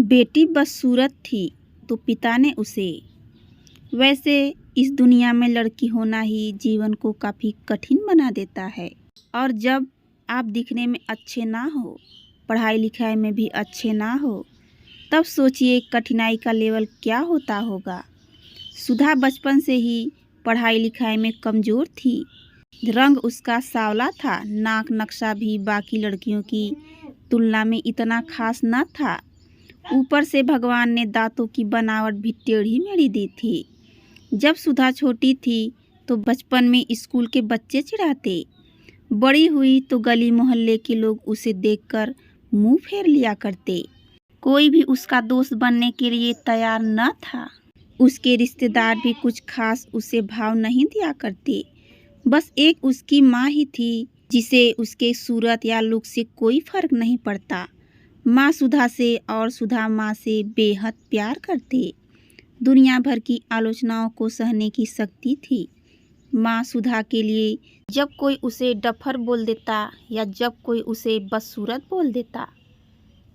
बेटी बदसूरत थी तो पिता ने उसे। वैसे इस दुनिया में लड़की होना ही जीवन को काफ़ी कठिन बना देता है। और जब आप दिखने में अच्छे ना हो, पढ़ाई लिखाई में भी अच्छे ना हो, तब सोचिए कठिनाई का लेवल क्या होता होगा। सुधा बचपन से ही पढ़ाई लिखाई में कमज़ोर थी। रंग उसका सांवला था, नाक नक्शा भी बाकी लड़कियों की तुलना में इतना खास न था। ऊपर से भगवान ने दांतों की बनावट भी टेढ़ी मेढ़ी दी थी। जब सुधा छोटी थी तो बचपन में स्कूल के बच्चे चिढ़ाते। बड़ी हुई तो गली मोहल्ले के लोग उसे देखकर मुंह फेर लिया करते। कोई भी उसका दोस्त बनने के लिए तैयार न था। उसके रिश्तेदार भी कुछ खास उसे भाव नहीं दिया करते। बस एक उसकी माँ ही थी जिसे उसके सूरत या लुक से कोई फर्क नहीं पड़ता। माँ सुधा से और सुधा माँ से बेहद प्यार करते। दुनिया भर की आलोचनाओं को सहने की शक्ति थी माँ सुधा के लिए। जब कोई उसे डफर बोल देता या जब कोई उसे बदसूरत बोल देता,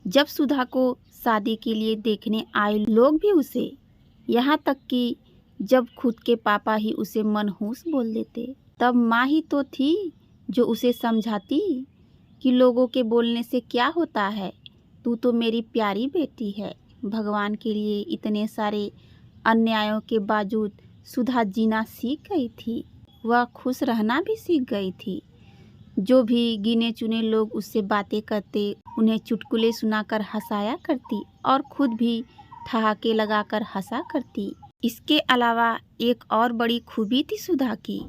जब सुधा को शादी के लिए देखने आए लोग भी उसे, यहाँ तक कि जब खुद के पापा ही उसे मनहूस बोल देते, तब माँ ही तो थी जो उसे समझाती कि लोगों के बोलने से क्या होता है, तू तो मेरी प्यारी बेटी है। भगवान के लिए इतने सारे अन्यायों के बावजूद सुधा जीना सीख गई थी। वह खुश रहना भी सीख गई थी। जो भी गिने चुने लोग उससे बातें करते, उन्हें चुटकुले सुनाकर हंसाया करती और खुद भी ठहाके लगाकर हंसा करती। इसके अलावा एक और बड़ी खूबी थी सुधा की।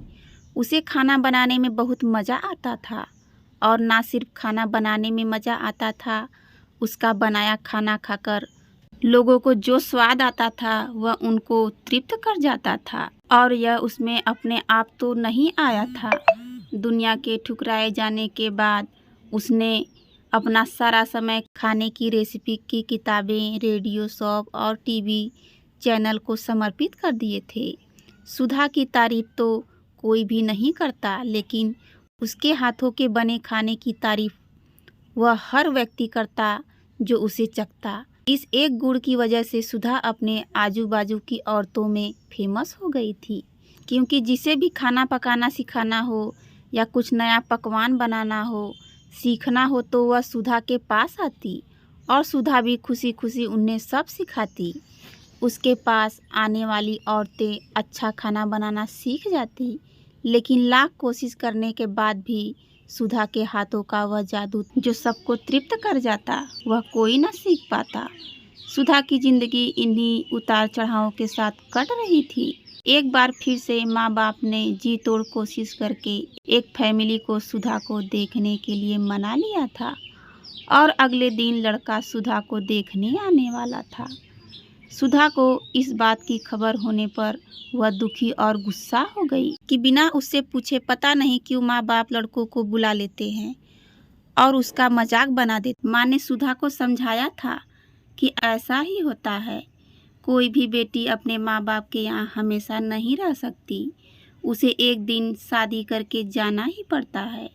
उसे खाना बनाने में बहुत मज़ा आता था। और ना सिर्फ खाना बनाने में मज़ा आता था, उसका बनाया खाना खाकर लोगों को जो स्वाद आता था वह उनको तृप्त कर जाता था। और यह उसमें अपने आप तो नहीं आया था। दुनिया के ठुकराए जाने के बाद उसने अपना सारा समय खाने की रेसिपी की किताबें, रेडियो शो और टीवी चैनल को समर्पित कर दिए थे। सुधा की तारीफ तो कोई भी नहीं करता, लेकिन उसके हाथों के बने खाने की तारीफ वह हर व्यक्ति करता जो उसे चखता। इस एक गुण की वजह से सुधा अपने आजू बाजू की औरतों में फेमस हो गई थी, क्योंकि जिसे भी खाना पकाना सिखाना हो या कुछ नया पकवान बनाना हो, सीखना हो, तो वह सुधा के पास आती और सुधा भी खुशी खुशी उन्हें सब सिखाती। उसके पास आने वाली औरतें अच्छा खाना बनाना सीख जाती, लेकिन लाख कोशिश करने के बाद भी सुधा के हाथों का वह जादू जो सबको तृप्त कर जाता, वह कोई न सीख पाता। सुधा की जिंदगी इन्हीं उतार चढ़ावों के साथ कट रही थी। एक बार फिर से माँ बाप ने जी तोड़ कोशिश करके एक फैमिली को सुधा को देखने के लिए मना लिया था और अगले दिन लड़का सुधा को देखने आने वाला था। सुधा को इस बात की खबर होने पर वह दुखी और गुस्सा हो गई कि बिना उससे पूछे पता नहीं क्यों माँ बाप लड़कों को बुला लेते हैं और उसका मजाक बना देते। माँ ने सुधा को समझाया था कि ऐसा ही होता है, कोई भी बेटी अपने माँ बाप के यहाँ हमेशा नहीं रह सकती, उसे एक दिन शादी करके जाना ही पड़ता है।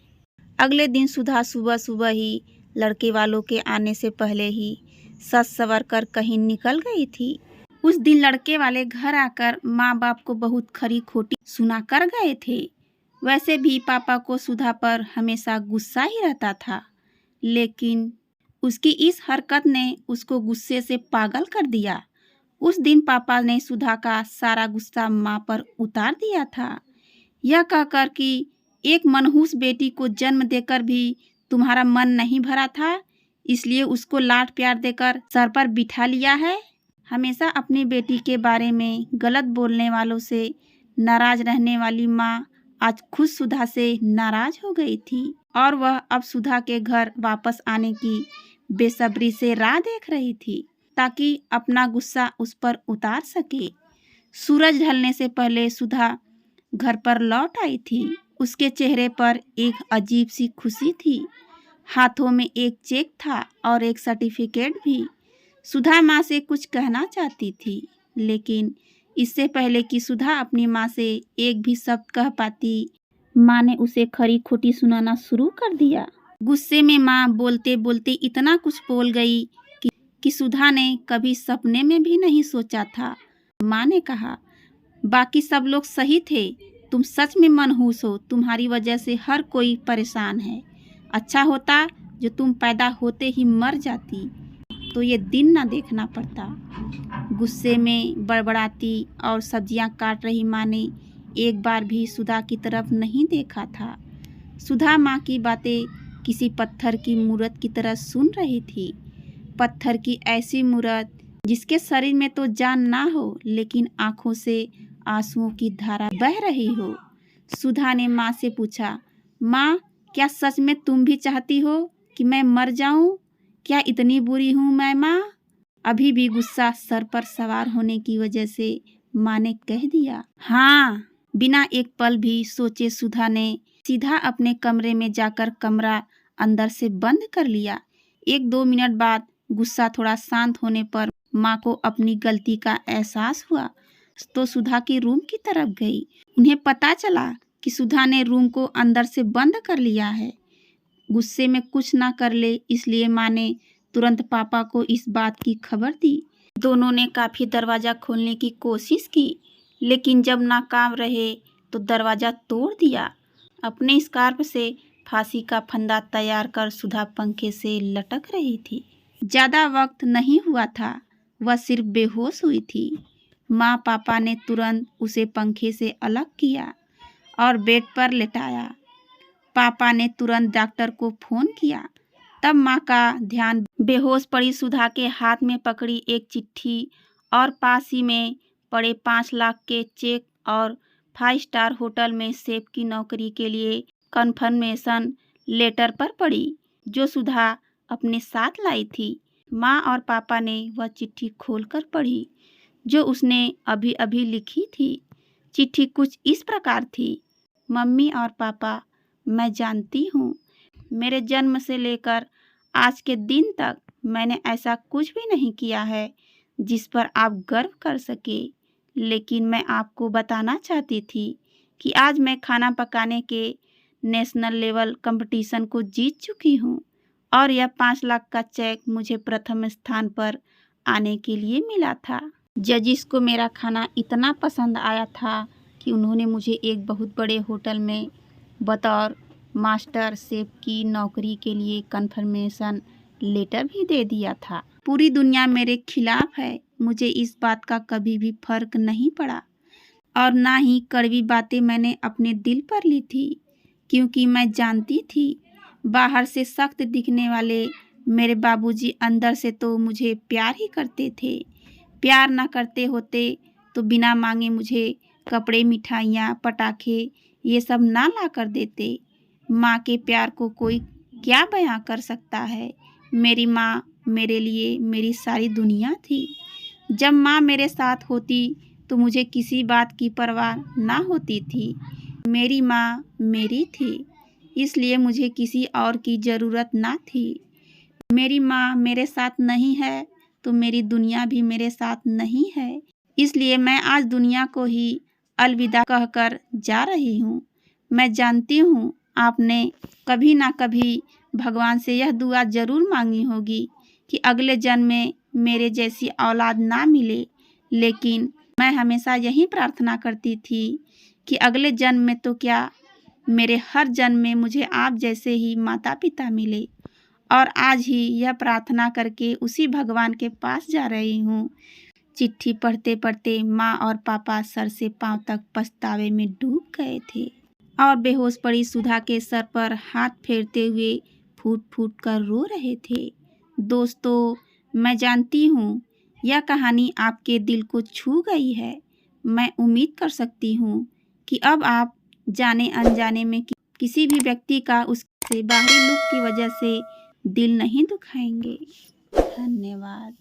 अगले दिन सुधा सुबह सुबह ही लड़के वालों के आने से पहले ही सज संवर कर कहीं निकल गई थी। उस दिन लड़के वाले घर आकर माँ बाप को बहुत खरी खोटी सुना कर गए थे। वैसे भी पापा को सुधा पर हमेशा गुस्सा ही रहता था, लेकिन उसकी इस हरकत ने उसको गुस्से से पागल कर दिया। उस दिन पापा ने सुधा का सारा गुस्सा माँ पर उतार दिया था, यह कहकर कि एक मनहूस बेटी को जन्म देकर भी तुम्हारा मन नहीं भरा था, इसलिए उसको लाड प्यार देकर सर पर बिठा लिया है। हमेशा अपनी बेटी के बारे में गलत बोलने वालों से नाराज रहने वाली माँ आज खुद सुधा से नाराज हो गई थी और वह अब सुधा के घर वापस आने की बेसब्री से राह देख रही थी ताकि अपना गुस्सा उस पर उतार सके। सूरज ढलने से पहले सुधा घर पर लौट आई थी। उसके चेहरे पर एक अजीब सी खुशी थी। हाथों में एक चेक था और एक सर्टिफिकेट भी। सुधा माँ से कुछ कहना चाहती थी, लेकिन इससे पहले कि सुधा अपनी माँ से एक भी शब्द कह पाती, माँ ने उसे खरी खोटी सुनाना शुरू कर दिया। गुस्से में माँ बोलते बोलते इतना कुछ बोल गई कि सुधा ने कभी सपने में भी नहीं सोचा था। माँ ने कहा, बाकी सब लोग सही थे, तुम सच में मनहूस हो, तुम्हारी वजह से हर कोई परेशान है। अच्छा होता जो तुम पैदा होते ही मर जाती तो ये दिन ना देखना पड़ता। गुस्से में बड़बड़ाती और सब्जियां काट रही माँ ने एक बार भी सुधा की तरफ नहीं देखा था। सुधा माँ की बातें किसी पत्थर की मूरत की तरह सुन रही थी। पत्थर की ऐसी मूरत जिसके शरीर में तो जान ना हो, लेकिन आंखों से आंसुओं की धारा बह रही हो। सुधा ने माँ से पूछा, माँ, क्या सच में तुम भी चाहती हो कि मैं मर जाऊं? क्या इतनी बुरी हूं मैं माँ? अभी भी गुस्सा सर पर सवार होने की वजह से माँ ने कह दिया। हाँ। बिना एक पल भी सोचे सुधा ने सीधा अपने कमरे में जाकर कमरा अंदर से बंद कर लिया। 1-2 मिनट बाद गुस्सा थोड़ा शांत होने पर माँ को अपनी गलती का एहसास हुआ तो सुधा के रूम की तरफ गई। उन्हें पता चला कि सुधा ने रूम को अंदर से बंद कर लिया है। गुस्से में कुछ ना कर ले, इसलिए माँ ने तुरंत पापा को इस बात की खबर दी। दोनों ने काफ़ी दरवाज़ा खोलने की कोशिश की, लेकिन जब नाकाम रहे तो दरवाज़ा तोड़ दिया। अपने स्कार्फ से फांसी का फंदा तैयार कर सुधा पंखे से लटक रही थी। ज़्यादा वक्त नहीं हुआ था, वह सिर्फ बेहोश हुई थी। माँ पापा ने तुरंत उसे पंखे से अलग किया और बेड पर लेटाया। पापा ने तुरंत डॉक्टर को फ़ोन किया। तब माँ का ध्यान बेहोश पड़ी सुधा के हाथ में पकड़ी एक चिट्ठी और पास ही में पड़े 5 लाख के चेक और 5 स्टार होटल में शेफ की नौकरी के लिए कन्फर्मेशन लेटर पर पड़ी, जो सुधा अपने साथ लाई थी। माँ और पापा ने वह चिट्ठी खोलकर पढ़ी जो उसने अभी अभी लिखी थी। चिट्ठी कुछ इस प्रकार थी, मम्मी और पापा, मैं जानती हूँ मेरे जन्म से लेकर आज के दिन तक मैंने ऐसा कुछ भी नहीं किया है जिस पर आप गर्व कर सके, लेकिन मैं आपको बताना चाहती थी कि आज मैं खाना पकाने के नेशनल लेवल कंपटीशन को जीत चुकी हूँ और यह 5 लाख का चेक मुझे प्रथम स्थान पर आने के लिए मिला था। जजिस को मेरा खाना इतना पसंद आया था कि उन्होंने मुझे एक बहुत बड़े होटल में बतौर मास्टर शेफ की नौकरी के लिए कन्फर्मेशन लेटर भी दे दिया था। पूरी दुनिया मेरे खिलाफ है, मुझे इस बात का कभी भी फर्क नहीं पड़ा और ना ही कड़वी बातें मैंने अपने दिल पर ली थी, क्योंकि मैं जानती थी बाहर से सख्त दिखने वाले मेरे बाबूजी अंदर से तो मुझे प्यार ही करते थे। प्यार ना करते होते तो बिना मांगे मुझे कपड़े, मिठाइयाँ, पटाखे ये सब ना ला कर देते। माँ के प्यार को कोई क्या बयां कर सकता है। मेरी माँ मेरे लिए मेरी सारी दुनिया थी। जब माँ मेरे साथ होती तो मुझे किसी बात की परवाह ना होती थी। मेरी माँ मेरी थी, इसलिए मुझे किसी और की ज़रूरत ना थी। मेरी माँ मेरे साथ नहीं है तो मेरी दुनिया भी मेरे साथ नहीं है, इसलिए मैं आज दुनिया को ही अलविदा कहकर जा रही हूँ। मैं जानती हूँ आपने कभी ना कभी भगवान से यह दुआ ज़रूर मांगी होगी कि अगले जन्म में मेरे जैसी औलाद ना मिले, लेकिन मैं हमेशा यही प्रार्थना करती थी कि अगले जन्म में तो क्या, मेरे हर जन्म में मुझे आप जैसे ही माता पिता मिले। और आज ही यह प्रार्थना करके उसी भगवान के पास जा रही हूँ। चिट्ठी पढ़ते पढ़ते माँ और पापा सर से पांव तक पछतावे में डूब गए थे और बेहोश पड़ी सुधा के सर पर हाथ फेरते हुए फूट फूट कर रो रहे थे। दोस्तों, मैं जानती हूँ यह कहानी आपके दिल को छू गई है। मैं उम्मीद कर सकती हूँ कि अब आप जाने अनजाने में किसी भी व्यक्ति का उसके बाहरी लुक की वजह से दिल नहीं दुखाएंगे। धन्यवाद।